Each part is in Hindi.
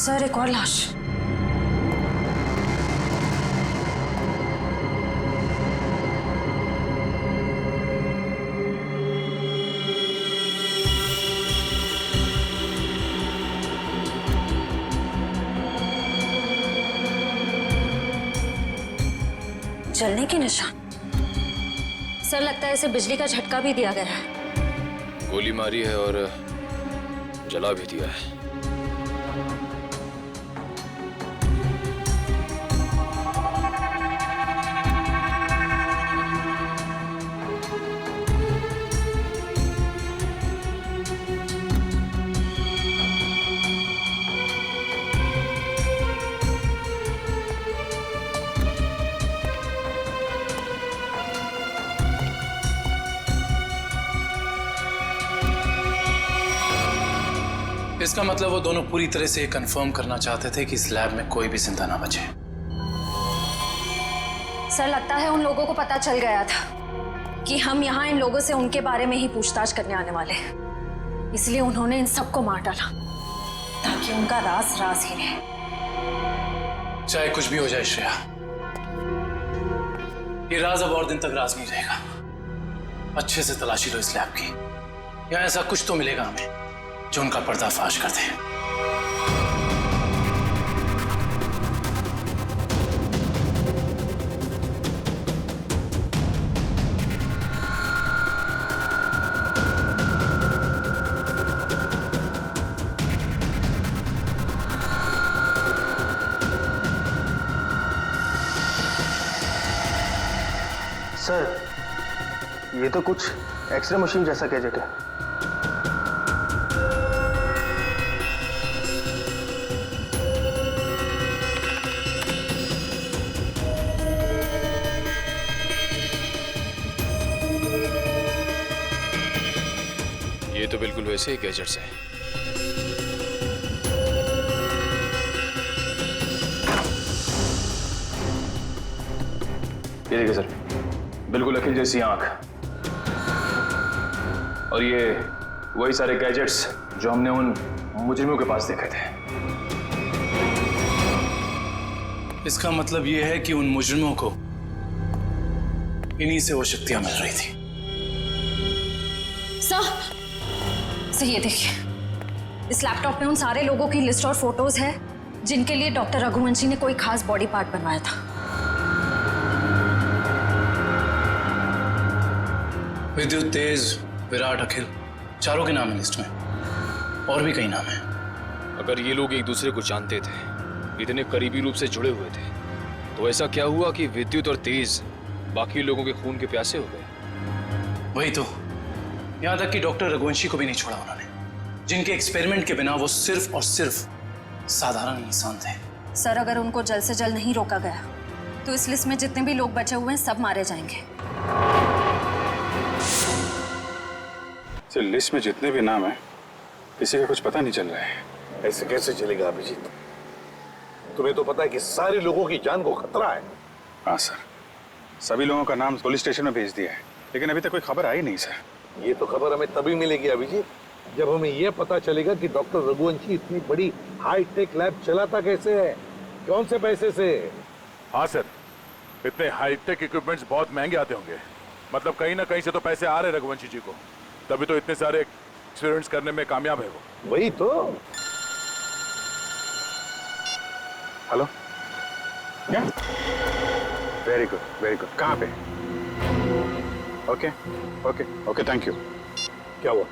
सर, एक और लाश। जलने के निशान। सर, लगता है इसे बिजली का झटका भी दिया गया है। गोली मारी है और जला भी दिया है। इसका मतलब वो दोनों पूरी तरह से कंफर्म करना चाहते थे कि इस लैब में कोई भी जिंदा ना बचे। सर, लगता है उन लोगों को पता चल गया था कि हम यहाँ इन लोगों से उनके बारे में ही पूछताछ करने आने वाले हैं, इसलिए उन्होंने इन सबको मार डाला ताकि उनका राज राज ही रहे। चाहे कुछ भी हो जाए श्रेया, ये राज अब और दिन तक राज नहीं रहेगा। अच्छे से तलाशी लो इस लैब की, या ऐसा कुछ तो मिलेगा हमें जो उनका पर्दाफाश कर दे। सर, ये तो कुछ एक्सरे मशीन जैसा गैजेट है। ये तो बिल्कुल वैसे ही गैजेट्स हैं। ये देखिए सर, बिल्कुल अखिल जैसी आंख, और ये वही सारे गैजेट्स जो हमने उन मुजरिमों के पास देखे थे। इसका मतलब ये है कि उन मुजरिमों को इन्हीं से वो शक्तियां मिल रही थी। सर, ये देखिए, इस लैपटॉप में उन सारे लोगों की लिस्ट और फोटोज है जिनके लिए डॉक्टर रघुवंशी ने कोई खास बॉडी पार्ट बनवाया था। विद्युत, तेज, विराट, अखिल, चारों के नाम है लिस्ट में, और भी कई नाम हैं। अगर ये लोग एक दूसरे को जानते थे, इतने करीबी रूप से जुड़े हुए थे, तो ऐसा क्या हुआ कि विद्युत और तेज बाकी लोगों के खून के प्यासे हो गए? वही तो, यहां तक कि डॉक्टर रघुवंशी को भी नहीं छोड़ा उन्होंने, जिनके एक्सपेरिमेंट के बिना वो सिर्फ और सिर्फ साधारण इंसान थे। सर, अगर उनको जल्द से जल्द नहीं रोका गया तो इस लिस्ट में जितने भी लोग बचे हुए हैं सब मारे जाएंगे। सर, लिस्ट में जितने भी नाम हैं, किसी का कुछ पता नहीं चल रहा है। ऐसे कैसे चलेगा अभिजीत? तुम्हें तो पता है कि सारे लोगों की जान को खतरा है। हाँ सर, सभी लोगों का नाम पुलिस स्टेशन में भेज दिया है, लेकिन अभी तक कोई खबर आई नहीं सर। ये तो खबर हमें तभी मिलेगी अभिजीत, जब हमें यह पता चलेगा कि डॉक्टर रघुवंशी इतनी बड़ी हाईटेक लैब चलाता कैसे है, कौन से पैसे से। हाँ सर, इतने हाईटेक इक्विपमेंट्स बहुत महंगे आते होंगे, मतलब कहीं ना कहीं से तो पैसे आ रहे रघुवंशी जी को, तभी तो इतने सारे एक्सपेरिमेंट्स करने में कामयाब है वो। वही तो। हेलो, क्या? Very good, very good. कहाँ पे? Okay okay okay, thank you. क्या हुआ?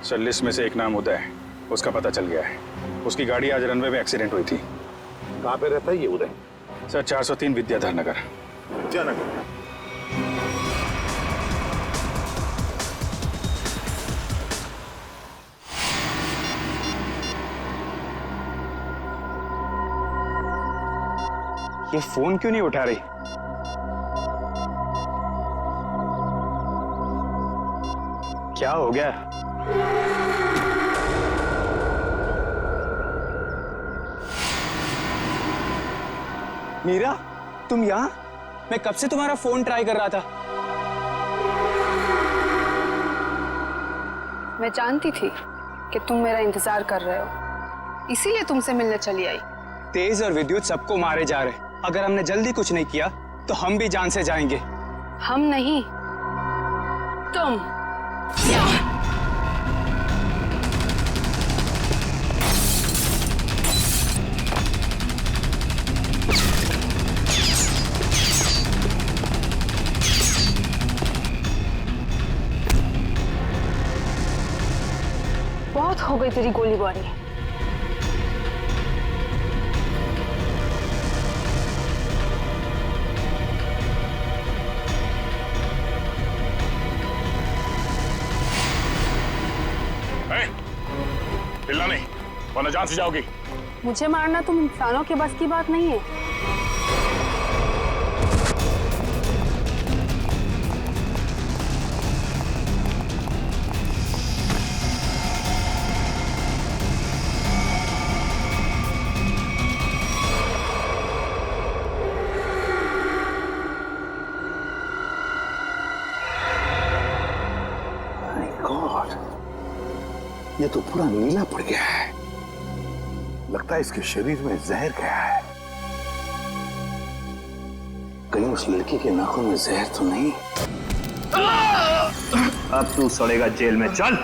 सर, लिस्ट में से एक नाम उदय है, उसका पता चल गया है। उसकी गाड़ी आज रनवे में एक्सीडेंट हुई थी। कहाँ पे रहता है ये उदय? सर, 403 विद्याधर नगर। विद्यानगर। ये फोन क्यों नहीं उठा रही? क्या हो गया? मीरा, तुम यहाँ? मैं कब से तुम्हारा फोन ट्राई कर रहा था। मैं जानती थी कि तुम मेरा इंतजार कर रहे हो, इसीलिए तुमसे मिलने चली आई। तेज और विद्युत सबको मारे जा रहे। अगर हमने जल्दी कुछ नहीं किया तो हम भी जान से जाएंगे। हम नहीं, तुम। बहुत हो गई तेरी गोलीबारी। हिलना नहीं वरना जान से जाओगी। मुझे मारना तुम इंसानों के बस की बात नहीं है। ये तो पूरा नीला पड़ गया है। लगता है इसके शरीर में जहर गया है। कहीं उस लड़की के नाखून में जहर तो नहीं? अब तू सड़ेगा जेल में। चल।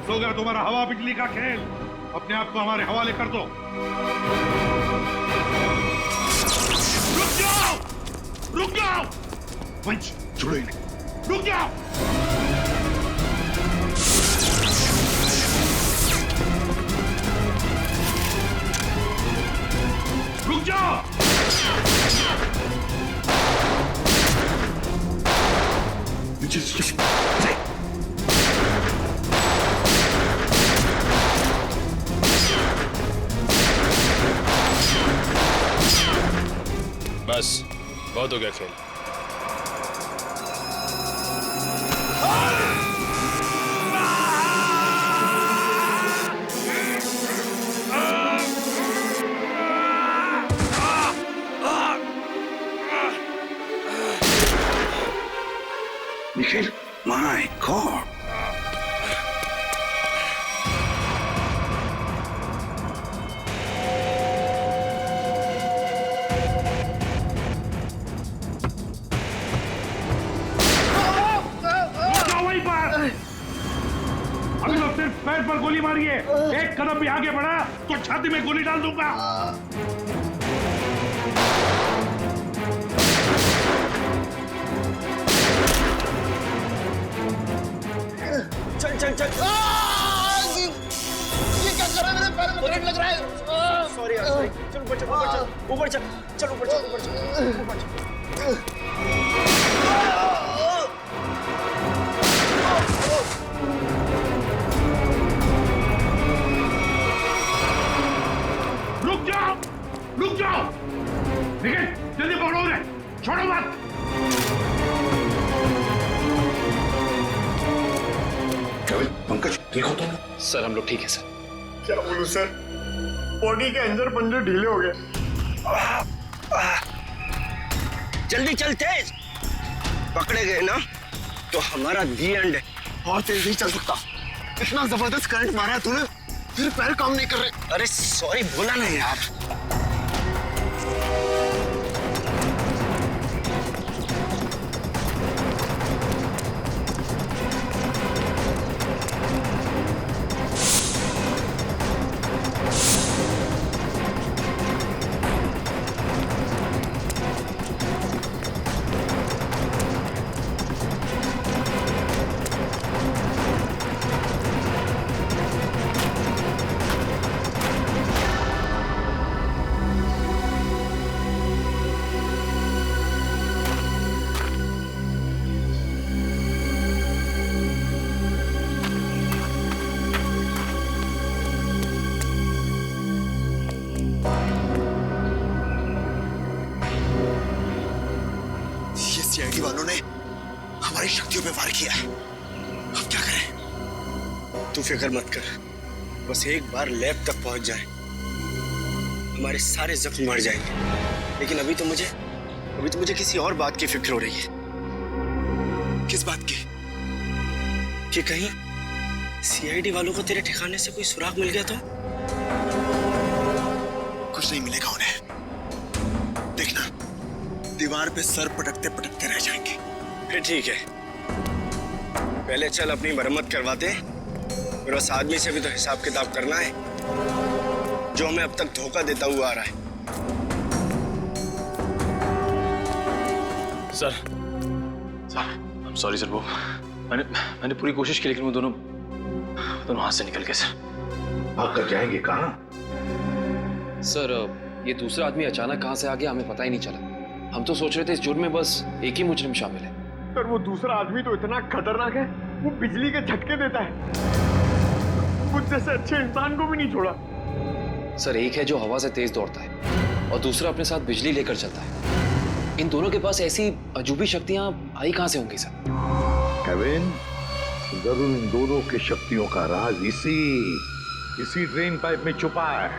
हो गया तुम्हारा हवा बिजली का खेल। अपने आप को हमारे हवाले कर दो। रुक जाओ, रुक जाओ। पंच छोड़ो इन्हें। रुक जाओ। रुक जाओ। बस बहुत हो गया खेल। Nikhil, my God. पैर पर गोली मारी है। एक कदम भी आगे बढ़ा तो छाती में गोली डाल दूंगा। चल चल चल। ये क्या कर रहा है? मेरे पैर में करंट लग रहा है। सॉरी यार, सॉरी। चल ऊपर चल, ऊपर चल, चल ऊपर चल, ऊपर चल, ऊपर चल। रुक जाओ। निखिल, जल्दी पकड़ो उन्हें, छोड़ो मत। पंकज, ठीक हो तुम? सर हम लोग ठीक है सर। क्या बोलूं सर, बॉडी के अंदर पंजे ढीले हो गए। जल्दी चल, तेज। पकड़े गए ना तो हमारा दी एंड है। और तेज नहीं चल सकता। इतना जबरदस्त करंट मारा है तूने, फिर पैर काम नहीं कर रहे। अरे सॉरी बोला नहीं यार। सीआईडी वालों ने हमारी शक्तियों पे वार किया है। अब क्या करें? तू फिक्र मत कर, बस एक बार लैब तक पहुंच जाए, हमारे सारे जख्म मर जाएंगे। लेकिन अभी तो मुझे किसी और बात की फिक्र हो रही है। किस बात की? कि कहीं सीआईडी वालों को तेरे ठिकाने से कोई सुराग मिल गया तो? कुछ नहीं मिलेगा उन्हें। देखना, दीवार पे सर पटकते पटकते रह जाएंगे। फिर ठीक है, पहले चल अपनी मरम्मत करवाते, फिर उस आदमी से भी तो हिसाब किताब करना है जो हमें अब तक धोखा देता हुआ आ रहा है। सर, I'm sorry सर, वो मैंने पूरी कोशिश की लेकिन वो दोनों हाथ से निकल गए सर। भाग कर जाएंगे कहाँ? सर, ये दूसरा आदमी अचानक कहाँ से आ गया हमें पता ही नहीं चला। हम तो सोच रहे थे इस जुर्म में बस एक ही मुजरिम शामिल है। पर वो दूसरा आदमी तो इतना खतरनाक है, वो बिजली के झटके देता है। मुझ जैसे अच्छे इंसान को भी नहीं छोड़ा। सर, एक है जो हवा से तेज दौड़ता है और दूसरा अपने साथ बिजली लेकर चलता है। इन दोनों के पास ऐसी अजूबी शक्तियां आई कहां से होंगी सर? केविन, जरूर इन दोनों की शक्तियों का राज इसी ड्रेन पाइप में छुपा है।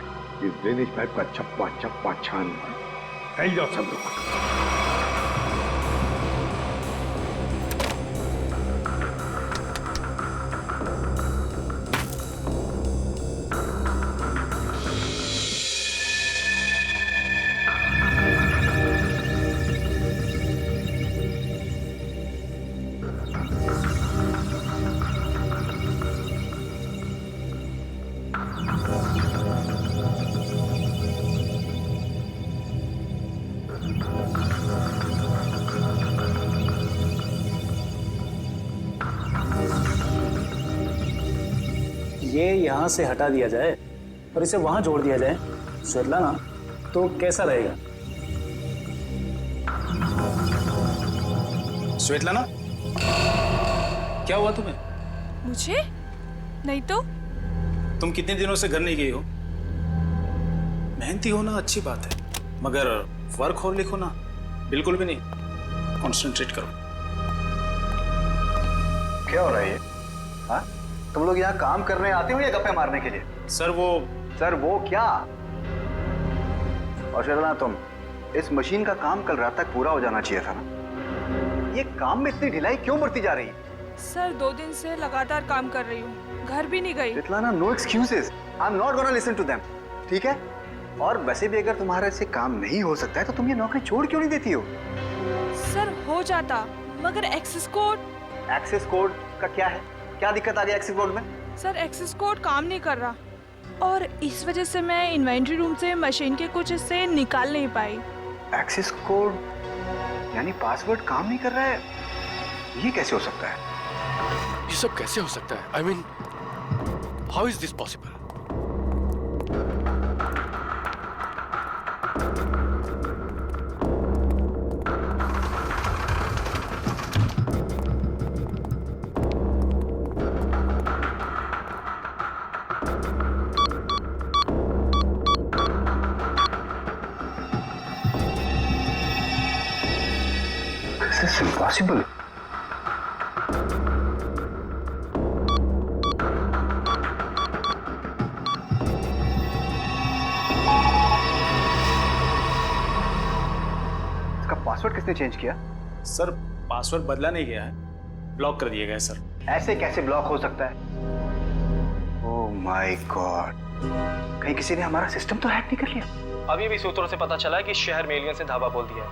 इस ड्रेनेज पाइप का चप्पा चप्पा छान फैल जाओ सब लोग। ये यहाँ से हटा दिया जाए और इसे वहां जोड़ दिया जाए स्वेतलाना, तो कैसा रहेगा? स्वेतलाना, क्या हुआ तुम्हें? मुझे? नहीं तो। तुम कितने दिनों से घर नहीं गई हो? मेहनती होना अच्छी बात है, मगर वर्क और लिखो ना, बिल्कुल भी नहीं। कॉन्सेंट्रेट करो। क्या हो रहा है ये? हाँ? तुम लोग यहाँ काम करने आते हो या गप्पे मारने के लिए? सर वो क्या? और शर्मा, तुम इस मशीन का काम कल रात तक पूरा हो जाना चाहिए था ना। ये काम में इतनी ढिलाई क्यों बढ़ती जा रही है? सर 2 दिन से लगातार काम कर रही हूँ, घर भी नहीं गई। Svetlana, no excuses. I am not gonna listen to them, ठीक है? और वैसे भी अगर तुम्हारे से काम नहीं हो सकता है तो तुम ये नौकरी छोड़ क्यों नहीं देती हो? सर हो जाता, मगर एक्सेस कोड। एक्सेस कोड का क्या है? क्या दिक्कत आ गई एक्सेस कोड में? सर एक्सेस कोड काम नहीं कर रहा और इस वजह से मैं इन्वेंट्री रूम से मशीन के कुछ हिस्से निकाल नहीं पाई। एक्सेस कोड यानी पासवर्ड काम नहीं कर रहा है? ये कैसे हो सकता है? ये सब कैसे हो सकता है? I mean, how is this possible? This is impossible. इसका पासवर्ड किसने चेंज किया? सर, पासवर्ड बदला नहीं गया है, ब्लॉक कर दिया गया है सर। ऐसे कैसे ब्लॉक हो सकता है? ओह माय गॉड, कहीं किसी ने हमारा सिस्टम तो हैक नहीं कर लिया? अभी भी सूत्रों से पता चला है कि शहर में एलियंस ने धावा बोल दिया है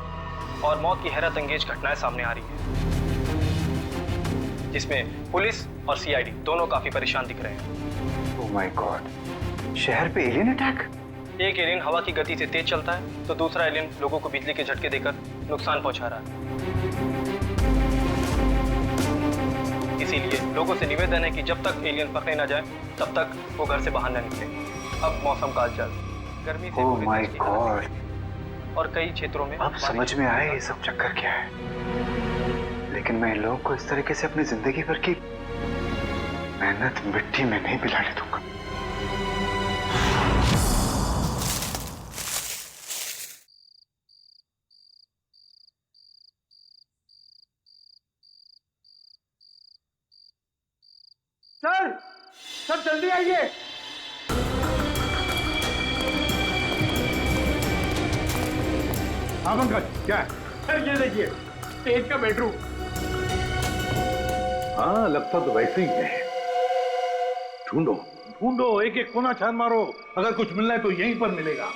और मौत की हैरत अंगेज घटनाएं सामने आ रही है, जिसमें पुलिस और सीआईडी दोनों काफी परेशान दिख रहे हैं। ओह माय गॉड, शहर पे एलियन अटैक? एक एलियन हवा की गति से तेज चलता है तो दूसरा एलियन लोगों को बिजली के झटके देकर नुकसान पहुंचा रहा है। इसीलिए लोगों से निवेदन है कि जब तक एलियन पकड़े न जाए तब तक वो घर से बाहर न निकले। अब मौसम का हालचाल गर्मी से ओह माय गॉड, और कई क्षेत्रों में अब समझ में आया ये सब चक्कर क्या है। लेकिन मैं इन लोगों को इस तरीके से अपनी जिंदगी भर की मेहनत मिट्टी में नहीं मिलाने दूंगा। सर जल्दी आइए, हाँ पंकज, क्या है? सर ये देखिए, तेज का बेडरूम। हाँ, लगता तो वैसे ही है। ढूंढो ढूंढो, एक एक कोना छान मारो, अगर कुछ मिलना है तो यहीं पर मिलेगा।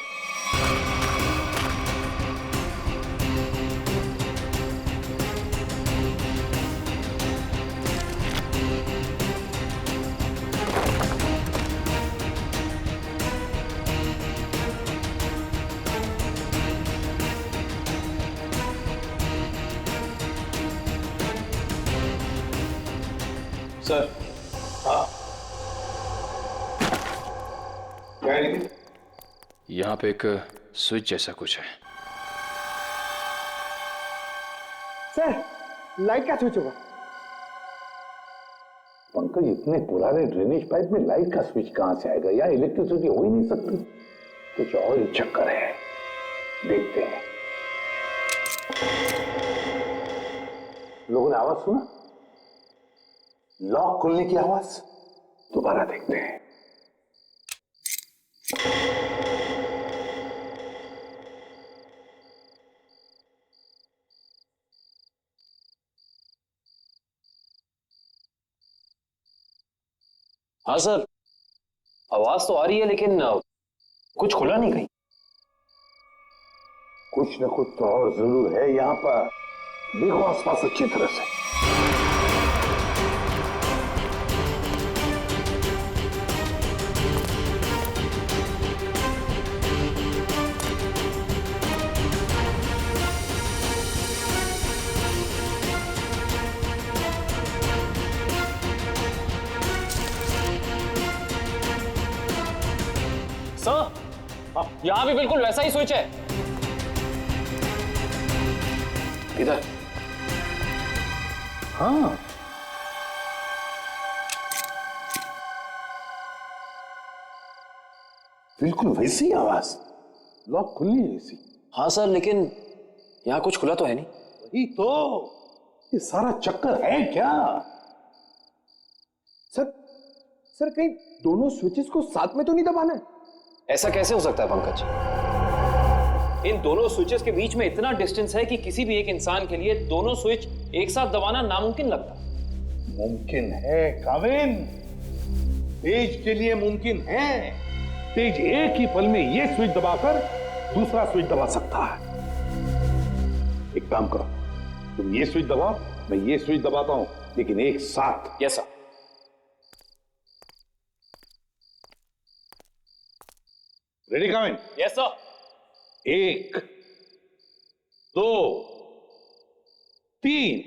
सर, क्या है? यहाँ पे एक स्विच जैसा कुछ है। सर, लाइट का स्विच होगा। पंकज, इतने पुराने ड्रेनेज पाइप में लाइट का स्विच कहां से आएगा? या इलेक्ट्रिसिटी हो ही नहीं सकती। कुछ और ही चक्कर है, देखते हैं। लोगों ने आवाज सुना? लॉक खुलने की आवाज। दोबारा देखते हैं। हाँ सर, आवाज तो आ रही है लेकिन कुछ खुला नहीं कहीं। कुछ न कुछ तो और जरूर है यहाँ पर। देखो आसपास अच्छी तरह से। सर, यहाँ भी बिल्कुल वैसा ही स्विच है। इधर? हाँ, बिल्कुल वैसी आवाज। लॉक खुलनी है इसी। हाँ सर, लेकिन यहाँ कुछ खुला तो है नहीं। वही तो, ये सारा चक्कर है क्या? सर कहीं दोनों स्विचेस को साथ में तो नहीं दबाना है? ऐसा कैसे हो सकता है पंकज? इन दोनों स्विचेस के बीच में इतना डिस्टेंस है कि किसी भी एक इंसान के लिए दोनों स्विच एक साथ दबाना नामुमकिन लगता। मुमकिन है काविन, तेज के लिए मुमकिन है। तेज एक ही पल में ये स्विच दबाकर दूसरा स्विच दबा सकता है। एक काम करो, तुम ये स्विच दबाओ, मैं ये स्विच दबाता हूं, लेकिन एक साथ। Yes sir. Ready Kavin? Yes sir. 1 2 3।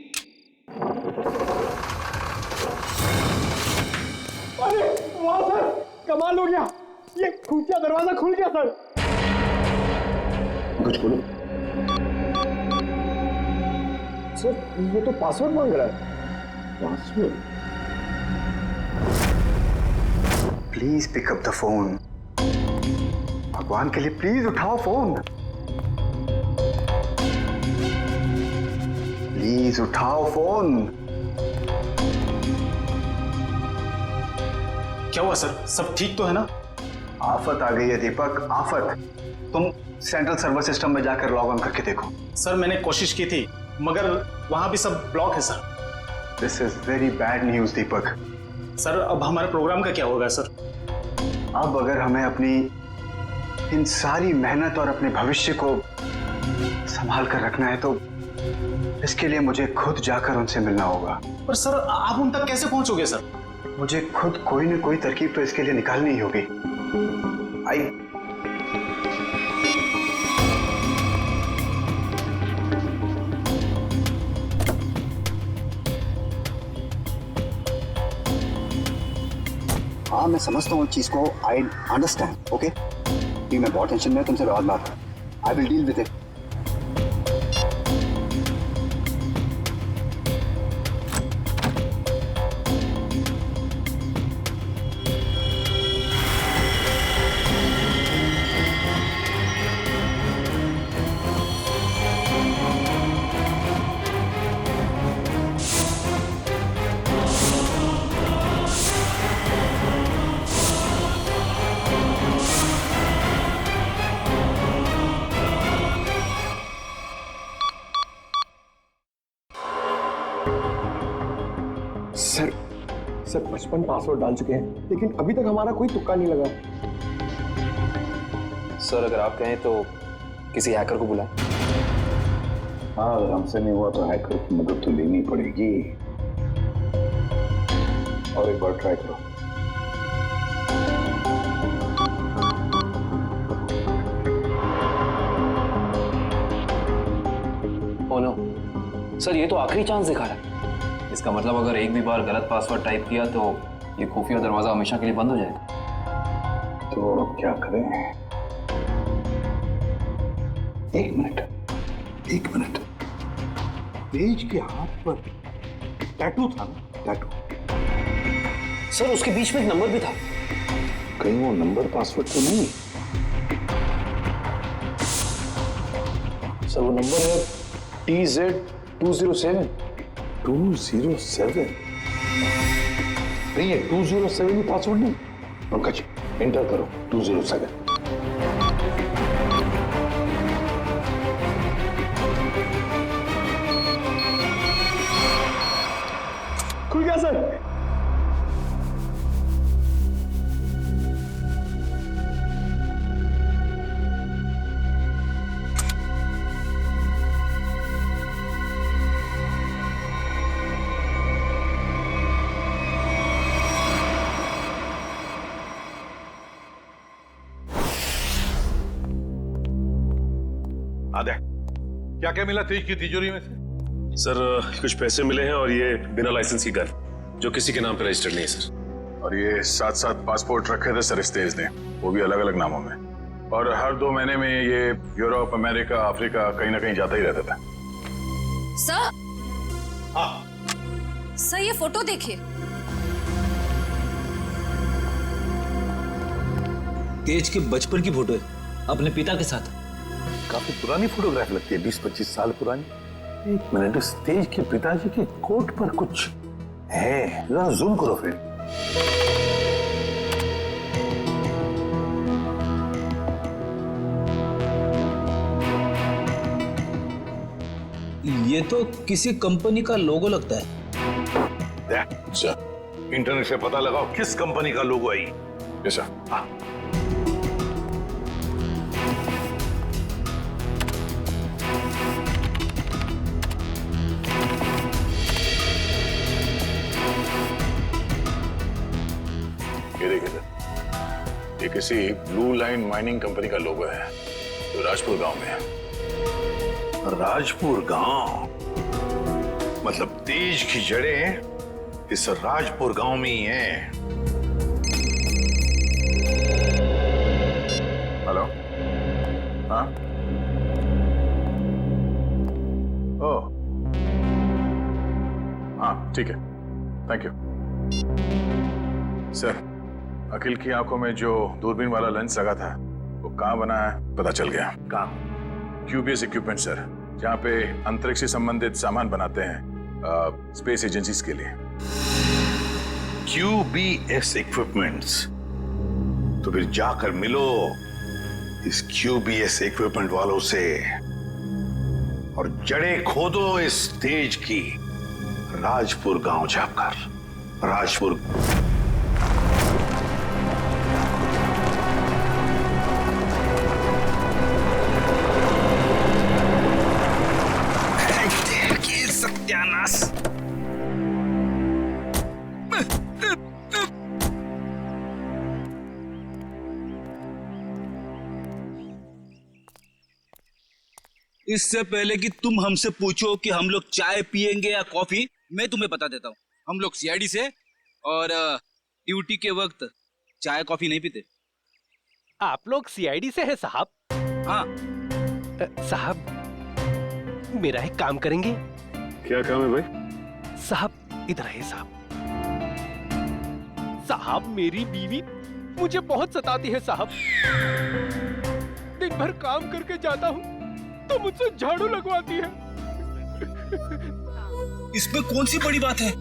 अरे वाह सर, कमाल हो गया, ये खुफिया दरवाजा खुल गया सर। कुछ बोलो सर, ये तो पासवर्ड मांग रहा है। Password? Please pick up the phone. भगवान के लिए प्लीज उठाओ फोन। प्लीज उठाओ फोन। क्या हुआ सर? सब ठीक तो है ना? आफत आ गई है दीपक, आफत। तुम सेंट्रल सर्वर सिस्टम में जाकर लॉग ऑन करके देखो। सर मैंने कोशिश की थी, मगर वहां भी सब ब्लॉक है sir. This is very bad news Deepak. Sir अब हमारे प्रोग्राम का क्या होगा सर? अब अगर हमें अपनी इन सारी मेहनत और अपने भविष्य को संभाल कर रखना है तो इसके लिए मुझे खुद जाकर उनसे मिलना होगा। पर सर आप उन तक कैसे पहुंचोगे सर? मुझे खुद कोई न कोई तरकीब तो इसके लिए निकालनी ही होगी। आई हाँ, मैं समझता हूँ चीज को। I understand. ओके, मैं बहुत टेंशन में, तुमसे बहुत बात। I will deal with it. Sir 55 password डाल चुके हैं, लेकिन अभी तक हमारा कोई तुक्का नहीं लगा। सर अगर आप कहें तो किसी हैकर को बुलाएं। हाँ, अगर हमसे नहीं हुआ तो हैकर की मदद तो लेनी पड़ेगी। और एक बार ट्राई करो। ओ नो सर, ये तो आखिरी चांस दिखा रहा है। इसका मतलब अगर एक भी बार गलत पासवर्ड टाइप किया तो ये खुफिया दरवाजा हमेशा के लिए बंद हो जाएगा। तो अब क्या करें? एक मिनट। तेज के हाथ पर टैटू था ना? टैटू। सर उसके बीच में एक नंबर भी था। कहीं वो नंबर पासवर्ड तो नहीं? सर वो नंबर है TZ207। 207? नहीं है, 207 ही पासवर्ड नहीं। पंकज एंटर करो 207। खुल गया सर। आदे, क्या मिला तेज की तिजोरी में से? सर कुछ पैसे मिले हैं और ये बिना लाइसेंस की गन, जो किसी के नाम पे रजिस्टर्ड नहीं है सर। और ये 7-7 पासपोर्ट रखे थे सर इस तेज ने, वो भी अलग अलग नामों में। और हर 2 महीने में ये यूरोप, अमेरिका, अफ्रीका कहीं ना कहीं जाता ही रहता था। सर, हाँ सर ये फोटो देखिए। तेज के बचपन की फोटो है, अपने पिता के साथ। काफी पुरानी फोटोग्राफ लगती है, 20-25 साल पुरानी। एक मिनट, इस तेज के पिताजी के कोट पर कुछ है, जरा जूम करो फ्रेंड। ये तो किसी कंपनी का लोगो लगता है। अच्छा, इंटरनेट से पता लगाओ किस कंपनी का लोगो है ये। जैसा हाँ। ये किसी ब्लू लाइन माइनिंग कंपनी का लोगो है, जो राजपुर गांव में है। राजपुर गांव? मतलब तेज की जड़ें इस राजपुर गांव में ही हैं। हेलो, हाँ, ओह, हाँ ठीक है, थैंक यू सर। अखिल की आंखों में जो दूरबीन वाला लेंस लगा था वो कहाँ बना है पता चल गया। कहाँ? QBS इक्विपमेंट सर, जहाँ पे अंतरिक्ष से संबंधित सामान बनाते हैं स्पेस एजेंसीज के लिए। QBS equipments? तो फिर जाकर मिलो इस QBS इक्विपमेंट वालों से और जड़ें खोदो इस तेज की राजपुर गांव जाकर। राजपुर सत्यानाश। इससे पहले कि तुम हमसे पूछो कि हम लोग चाय पियेंगे या कॉफी, मैं तुम्हें बता देता हूँ, हम लोग CID से और ड्यूटी के वक्त चाय कॉफी नहीं पीते। आप लोग CID से हैं साहब? हाँ साहब, मेरा एक काम करेंगे? क्या काम है भाई? साहब इधर है साहब। साहब मेरी बीवी मुझे बहुत सताती है साहब। दिन भर काम करके जाता हूँ तो मुझसे झाड़ू लगवाती है। इसमें कौन सी बड़ी बात है?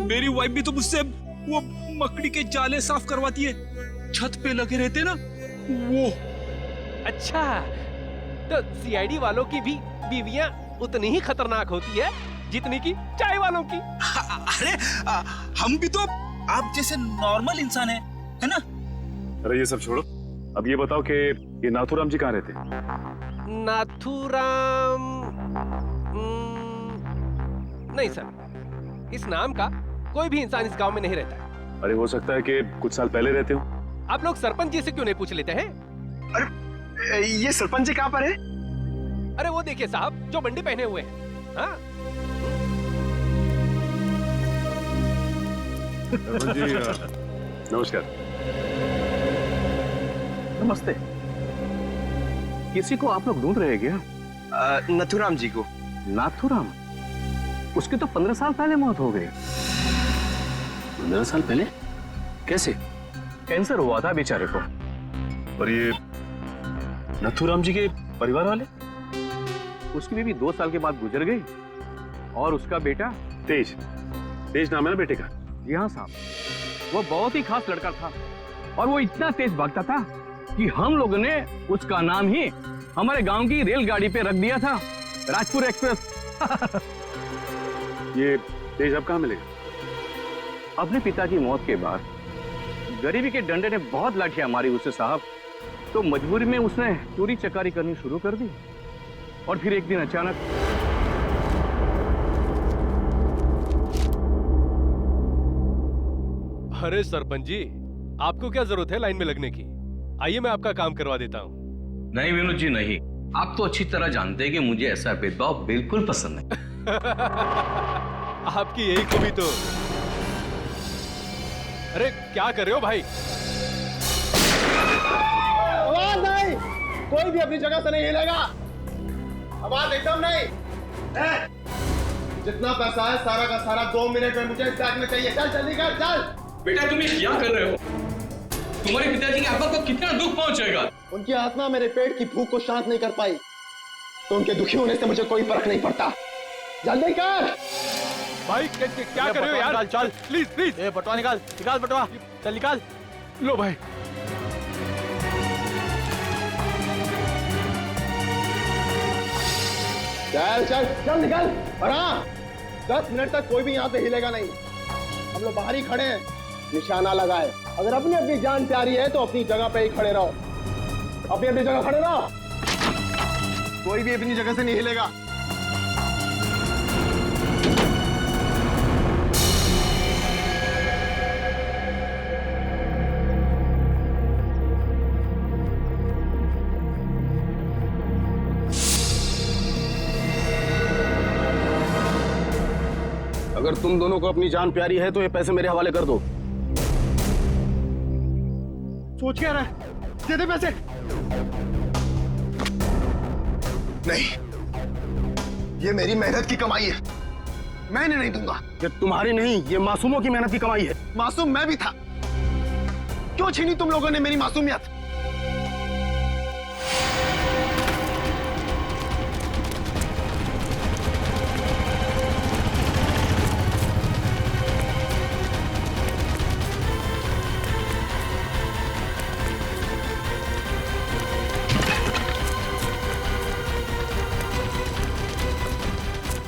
मेरी वाइफ भी तो मुझसे वो मकड़ी के जाले साफ करवाती है, छत पे लगे रहते ना वो। अच्छा, तो CID वालों की भी बीवियां उतनी ही खतरनाक होती है जितनी की चाय वालों की। अरे हम भी तो आप जैसे नॉर्मल इंसान है ना? अरे ये सब छोड़ो, अब ये बताओ कि ये नाथूराम जी कहाँ रहते? नाथूराम नहीं सर, इस नाम का कोई भी इंसान इस गांव में नहीं रहता है। अरे हो सकता है कि कुछ साल पहले रहते हो। आप लोग सरपंच जी से क्यों नहीं पूछ लेते हैं? अरे ये सरपंच जी कहाँ पर है? अरे वो देखिए साहब, जो बंडी पहने हुए हैं। हाँ? जी नमस्कार। नमस्ते। किसी को आप लोग ढूंढ रहे हैं क्या? नथुराम जी को। नाथुराम? उसकी तो 15 साल पहले मौत हो गई। 15 साल पहले? कैसे? कैंसर हुआ था बेचारे को। और ये नथुराम जी के परिवार वाले? उसकी बीवी 2 साल के बाद गुजर गई और उसका बेटा तेज। तेज नाम है ना बेटे का? जी हाँ साहब, वो बहुत ही खास लड़का था और वो इतना तेज भागता था कि हम लोगों ने उसका नाम ही हमारे गांव की रेलगाड़ी पे रख दिया था, राजपुर एक्सप्रेस। ये तेज अब कहाँ मिलेगा? अपने पिता की मौत के बाद गरीबी के डंडे ने बहुत लाठियां मारी उसे साहब, तो मजबूरी में उसने चोरी चकारी करनी शुरू कर दी। और फिर एक दिन अचानक अरे सरपंच जी, आपको क्या जरूरत है लाइन में लगने की? आइए मैं आपका काम करवा देता हूँ। नहीं विनोद जी नहीं, आप तो अच्छी तरह जानते हैं कि मुझे ऐसा भेदभाव बिल्कुल पसंद नहीं। आपकी यही खूबी तो। अरे क्या कर रहे हो भाई? आवाज नहीं, कोई भी अपनी जगह से नहीं हिलेगा। आवाज एकदम नहीं। जितना पैसा है सारा का सारा 2 मिनट में मुझे इस बैग में चाहिए। चल जल्दी कर, चल। बेटा तुम ये क्या कर रहे हो? तुम्हारे पिताजी की आत्मा को कितना दुख पहुंचेगा? उनकी आत्मा मेरे पेट की भूख को शांत नहीं कर पाई, तो उनके दुखी होने से मुझे कोई फर्क नहीं पड़ता। जल्दी कर भाई। क्या कर रहे हो यार? चल प्लीज प्लीज। ए बटवा निकाल, निकाल बटवा, चल निकाल। लो भाई। चल चल चल निकल। और हाँ, 10 मिनट तक कोई भी यहाँ से हिलेगा नहीं। हम लोग बाहर ही खड़े हैं, निशाना लगाए। अगर अपनी अपनी जान प्यारी है तो अपनी जगह पे ही खड़े रहो। अपनी अपनी जगह खड़े रहो, कोई भी अपनी जगह से नहीं हिलेगा। अगर तुम दोनों को अपनी जान प्यारी है तो ये पैसे मेरे हवाले कर दो। सोच क्या रहा है? दे दे पैसे। नहीं, ये मेरी मेहनत की कमाई है, मैंने नहीं दूंगा। ये तुम्हारी नहीं, ये मासूमों की मेहनत की कमाई है। मासूम मैं भी था, क्यों छीनी तुम लोगों ने मेरी मासूमियत?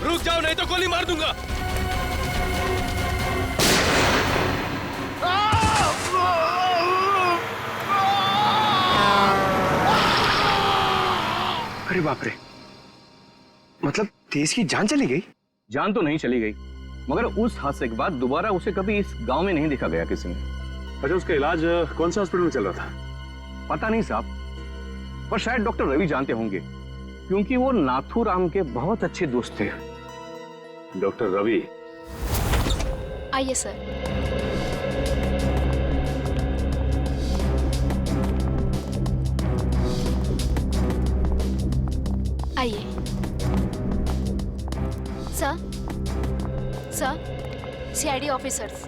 रुक जाओ नहीं तो गोली मार दूंगा। अरे बाप रे, मतलब तेज की जान चली गई? जान तो नहीं चली गई, मगर उस हादसे के बाद दोबारा उसे कभी इस गांव में नहीं देखा गया किसी ने। अच्छा, उसका इलाज कौन से हॉस्पिटल में चल रहा था? पता नहीं साहब, पर शायद डॉक्टर रवि जानते होंगे, क्योंकि वो नाथूराम के बहुत अच्छे दोस्त थे। डॉक्टर रवि? आइए सर। आइए सर। CID officers.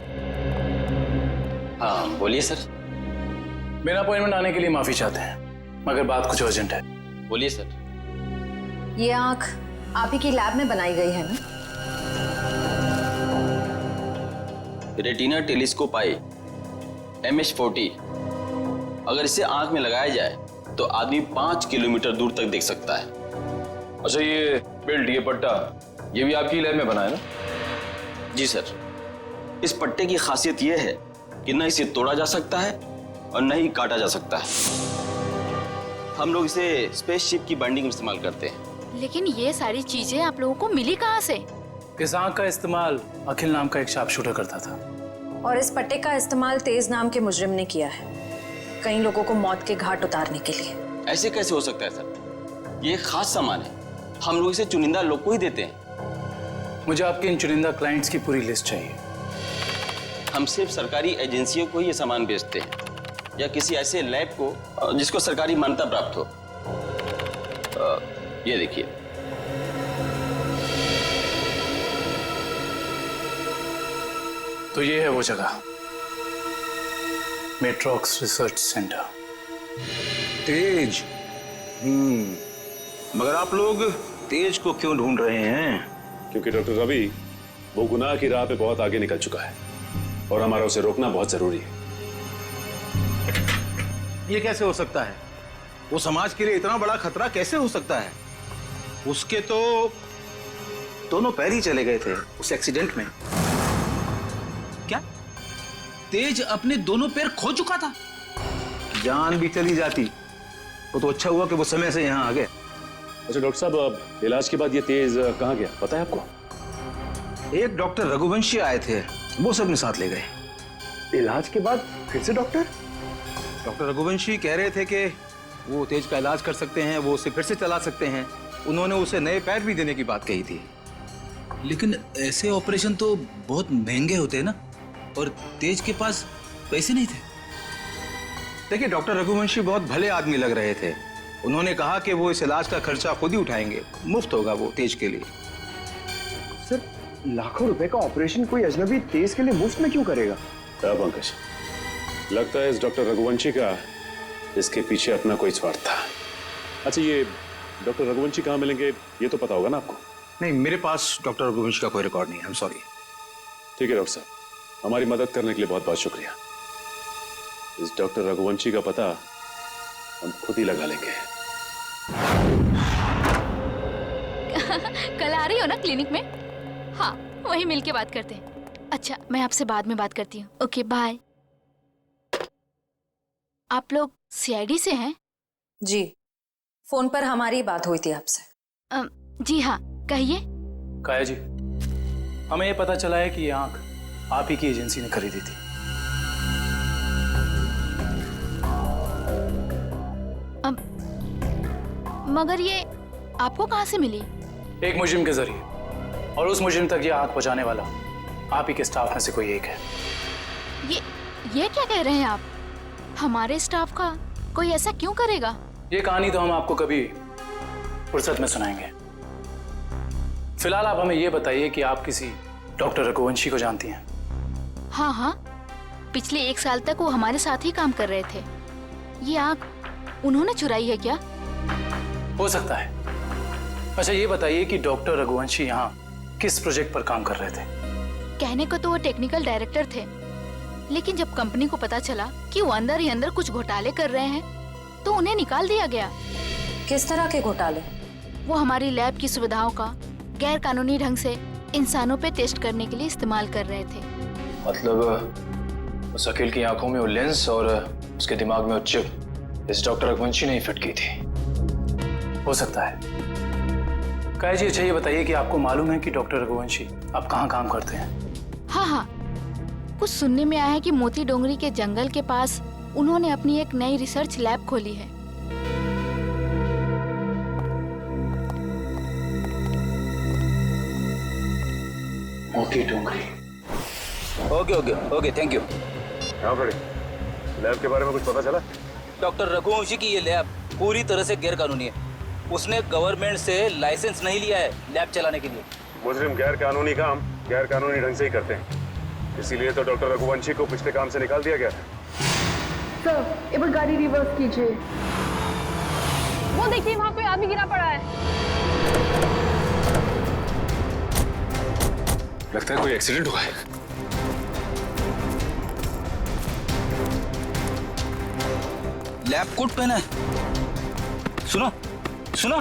हाँ बोलिए सर। मेरा अपॉइंटमेंट आने के लिए माफी चाहते हैं, मगर बात कुछ अर्जेंट है। बोलिए सर। ये आंख आप ही की लैब में बनाई गई है ना? रेटिना टेलीस्कोप आई MH40। अगर इसे आंख में लगाया जाए तो आदमी 5 किलोमीटर दूर तक देख सकता है। अच्छा, ये बेल्ट, ये पट्टा ये भी आपकी लैब में बना है ना? जी सर। इस पट्टे की खासियत यह है कि न इसे तोड़ा जा सकता है और न ही काटा जा सकता है। हम लोग इसे स्पेसशिप की बाइंडिंग में इस्तेमाल करते हैं। लेकिन ये सारी चीजें आप लोगों को मिली कहाँ से? इस आंख का इस्तेमाल अखिल नाम का एक शार्प शूटर करता था। और इस पट्टे का इस्तेमाल तेज नाम के मुजरिम ने किया है, कई लोगों को मौत के घाट उतारने के लिए। ऐसे कैसे हो सकता है सर? ये एक खास सामान है, हम लोग इसे चुनिंदा लोग को ही देते हैं। मुझे आपके इन चुनिंदा क्लाइंट्स की पूरी लिस्ट चाहिए। हम सिर्फ सरकारी एजेंसियों को ही ये सामान बेचते हैं या किसी ऐसे लैब को जिसको सरकारी मान्यता प्राप्त हो। ये देखिए, तो ये है वो जगह, मेट्रॉक्स रिसर्च सेंटर। तेज। मगर आप लोग तेज को क्यों ढूंढ रहे हैं? क्योंकि डॉक्टर रवि वो गुनाह की राह पे बहुत आगे निकल चुका है और हमारा उसे रोकना बहुत जरूरी है। ये कैसे हो सकता है? वो समाज के लिए इतना बड़ा खतरा कैसे हो सकता है? उसके तो दोनों पैर ही चले गए थे उस एक्सीडेंट में। क्या तेज अपने दोनों पैर खो चुका था? जान भी चली जाती वो तो अच्छा हुआ कि वो समय से यहाँ आ गए। अच्छा डॉक्टर साहब, अब इलाज के बाद ये तेज कहाँ गया पता है आपको? एक डॉक्टर रघुवंशी आए थे, वो सब अपने साथ ले गए। इलाज के बाद फिर से डॉक्टर? डॉक्टर रघुवंशी कह रहे थे कि वो तेज का इलाज कर सकते हैं, वो उसे फिर से चला सकते हैं। उन्होंने उसे नए पैर भी देने की बात कही थी। लेकिन ऐसे ऑपरेशन तो बहुत महंगे होते हैं ना, और तेज के पास पैसे नहीं थे। देखिए, डॉक्टर रघुवंशी बहुत भले आदमी लग रहे थे। उन्होंने कहा कि वो इस इलाज का खर्चा खुद ही उठाएंगे, मुफ्त होगा वो तेज के लिए। सर, लाखों रुपए का ऑपरेशन कोई अजनबी तेज के लिए मुफ्त में क्यों करेगा? पंकज, लगता है इस डॉक्टर रघुवंशी का इसके पीछे अपना कोई स्वार्थ था। अच्छा, ये डॉक्टर रघुवंशी कहाँ मिलेंगे ये तो पता होगा ना आपको? नहीं, मेरे पास डॉक्टर रघुवंशी का कोई रिकॉर्ड नहीं है। I am sorry. ठीक है डॉक्टर साहब, हमारी मदद करने के लिए बहुत बहुत शुक्रिया। इस डॉक्टर रघुवंशी का पता हम खुद ही लगा लेंगे। कल आ रही हो ना क्लिनिक में? हाँ, वहीं मिलके बात करते हैं। अच्छा, मैं आपसे बाद में बात करती हूँ। Okay, bye. आप लोग सीआईडी से हैं? जी, फोन पर हमारी बात हुई थी आपसे। जी हाँ, कहिए। काया जी, हमें ये पता चला है कि ये आंख आप ही की एजेंसी ने खरीदी थी। मगर ये आपको कहाँ से मिली? एक मुजरिम के जरिए, और उस मुजरिम तक ये आंख पहुंचाने वाला आप ही के स्टाफ में से कोई एक है। ये क्या कह रहे हैं आप? हमारे स्टाफ का कोई ऐसा क्यों करेगा? ये कहानी तो हम आपको कभी फुर्सत में सुनाएंगे। फिलहाल आप हमें ये बताइए कि आप किसी डॉक्टर रघुवंशी को जानती हैं? हाँ हाँ, पिछले 1 साल तक वो हमारे साथ ही काम कर रहे थे। ये आंख उन्होंने चुराई है क्या? हो सकता है। अच्छा, ये बताइए कि डॉक्टर रघुवंशी यहाँ किस प्रोजेक्ट पर काम कर रहे थे? कहने को तो वो टेक्निकल डायरेक्टर थे, लेकिन जब कंपनी को पता चला कि वो अंदर ही अंदर कुछ घोटाले कर रहे हैं तो उन्हें निकाल दिया गया। किस तरह के घोटाले? वो हमारी लैब की सुविधाओं का गैर कानूनी ढंग से इंसानों पे टेस्ट करने के लिए इस्तेमाल कर रहे थे। मतलब उस अखिल की आंखों में वो लेंस और उसके दिमाग में वो चिप इस डॉक्टर रघुवंशी ने ही फिट की थी। हो सकता है। काया जी, अच्छा ये बताइए कि आपको मालूम है कि डॉक्टर रघुवंशी आप कहाँ काम करते हैं? हाँ हाँ, कुछ सुनने में आया है कि मोती डोंगरी के जंगल के पास उन्होंने अपनी एक नई रिसर्च लैब खोली है। Moti Dongri. Okay okay okay, thank you. हाँ बड़े, लैब के बारे में कुछ पता चला? डॉक्टर रघुवंशी की ये लैब पूरी तरह से गैर कानूनी है। उसने गवर्नमेंट से लाइसेंस नहीं लिया है लैब चलाने के लिए। मुजरिम गैर कानूनी काम गैर कानूनी ढंग से ही करते हैं, इसीलिए तो डॉक्टर रघुवंशी को पिछले काम से निकाल दिया गया था। सर, एक बार गाड़ी रिवर्स कीजिए। वो देखिए, वहाँ कोई आदमी गिरा पड़ा है। लगता है कोई एक्सीडेंट हुआ है। लैब कोट पहना है। सुनो सुनो,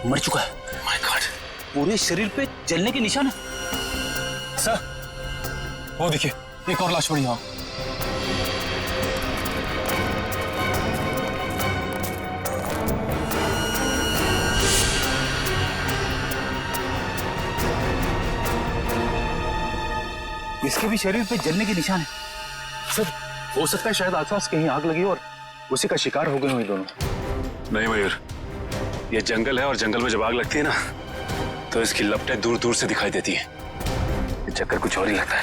मर चुका है। माय पूरे शरीर पे जलने के निशान है। सर, वो देखिए, एक और लाश पड़ी वहां। इसके भी शरीर पे जलने के निशान है। सर, हो सकता है शायद आसपास कहीं आग लगी और उसी का शिकार हो गए हो ये दोनों। नहीं मयूर, ये जंगल है और जंगल में जब आग लगती है ना तो इसकी लपटें दूर दूर से दिखाई देती है। ये चक्कर कुछ और ही लगता है।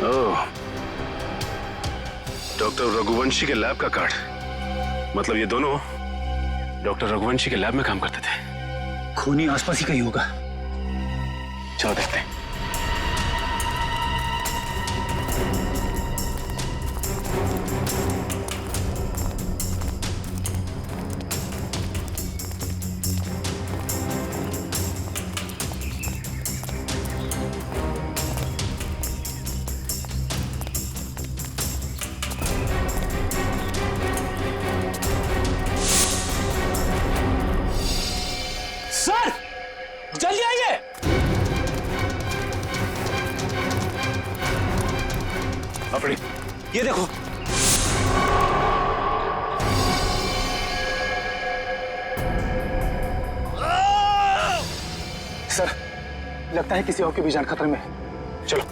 ओह, डॉक्टर रघुवंशी के लैब का कार्ड। मतलब ये दोनों डॉक्टर रघुवंशी के लैब में काम करते थे। खूनी आसपास ही कहीं होगा। चलो देखते हैं। सर, जल्दी आइए। अपनी ये देखो। सर, लगता है किसी और की भी जान खतरे में है। चलो।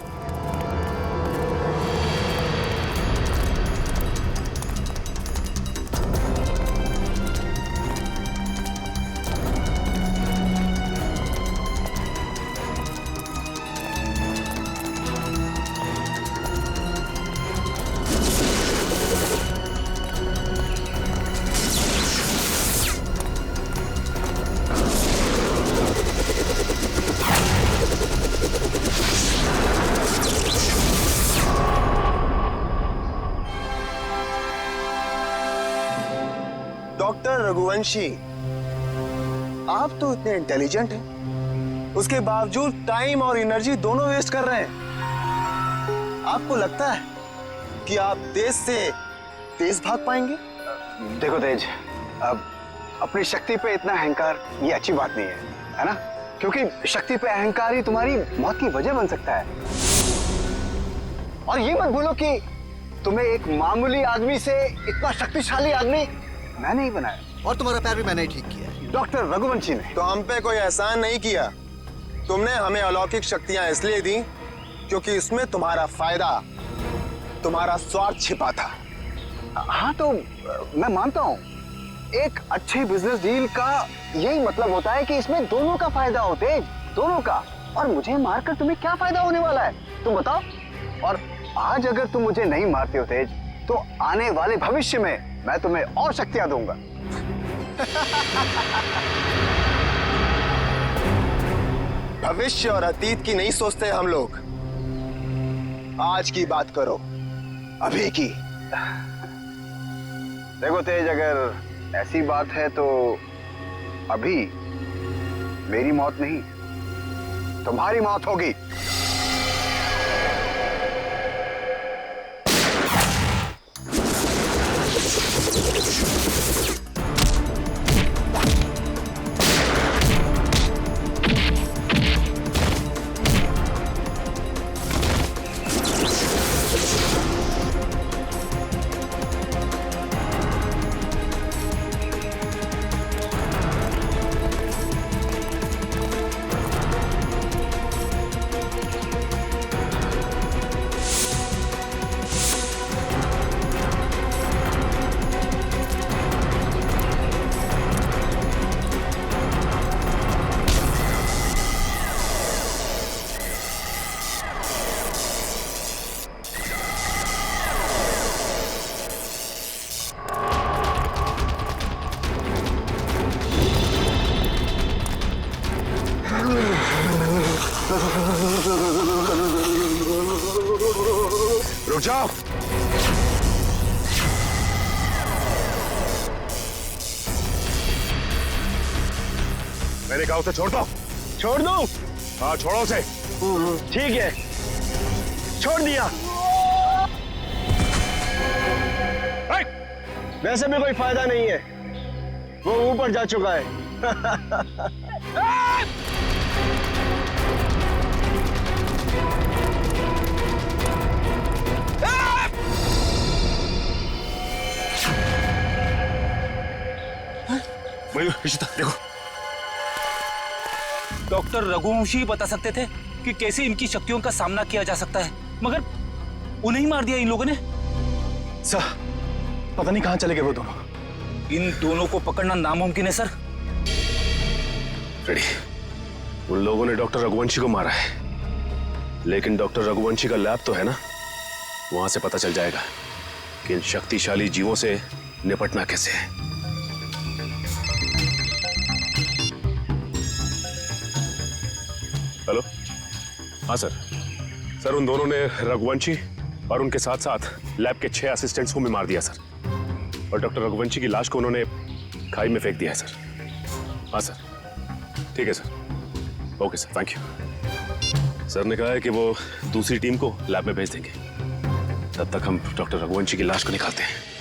डॉक्टर रघुवंशी, आप तो इतने इंटेलिजेंट हैं, उसके बावजूद टाइम और एनर्जी दोनों वेस्ट कर रहे हैं। आपको लगता है कि आप तेज से तेज भाग पाएंगे? देखो तेज, अब अपनी शक्ति पे इतना अहंकार ये अच्छी बात नहीं है ना? क्योंकि शक्ति पे अहंकार ही तुम्हारी मौत की वजह बन सकता है। और ये मत भूलो कि तुम्हें एक मामूली आदमी से इतना शक्तिशाली आदमी मैंने ही बनाया, और तुम्हारा पैर भी मैंने ही ठीक किया। डॉक्टर रघुवंशी ने। तो हम पे कोई एहसान नहीं किया। तुमने हमें अलौकिक शक्तियां इसलिए दी क्योंकि इसमें तुम्हारा फायदा, तुम्हारा स्वार्थ छिपा था। हाँ, तो मैं मानता हूँ एक अच्छे बिजनेस डील का यही मतलब होता है कि इसमें दोनों का फायदा हो तेज, दोनों का। और मुझे मारकर तुम्हें क्या फायदा होने वाला है, तुम बताओ? और आज अगर तुम मुझे नहीं मारते हो तेज, तो आने वाले भविष्य में मैं तुम्हें और शक्तियां दूंगा। भविष्य और अतीत की नहीं सोचते हम लोग, आज की बात करो, अभी की। देखो तेज, अगर ऐसी बात है तो अभी मेरी मौत नहीं, तुम्हारी मौत होगी। रुक जाओ। मैंने कहा उसे छोड़ दो। छोड़ दो? हाँ छोड़ो उसे। ठीक है, छोड़ दिया। वैसे भी कोई फायदा नहीं है, वो ऊपर जा चुका है। देखो, डॉक्टर रघुवंशी ही बता सकते थे कि कैसे इनकी शक्तियों का सामना किया जा सकता है, मगर उन्हें ही मार दिया इन लोगों ने। सर, पता नहीं कहां चले गए वो दोनों। इन दोनों को पकड़ना नामुमकिन है सर। रेडी, उन लोगों ने डॉक्टर रघुवंशी को मारा है, लेकिन डॉक्टर रघुवंशी का लैब तो है ना, वहां से पता चल जाएगा कि इन शक्तिशाली जीवों से निपटना कैसे है। हेलो, हाँ सर। सर, उन दोनों ने रघुवंशी और उनके साथ साथ लैब के 6 असिस्टेंट्स को भी मार दिया सर, और डॉक्टर रघुवंशी की लाश को उन्होंने खाई में फेंक दिया है सर। हाँ सर, ठीक है sir. Okay sir, thank you. Sir ने कहा है कि वो दूसरी टीम को लैब में भेज देंगे, तब तक हम डॉक्टर रघुवंशी की लाश को निकालते हैं।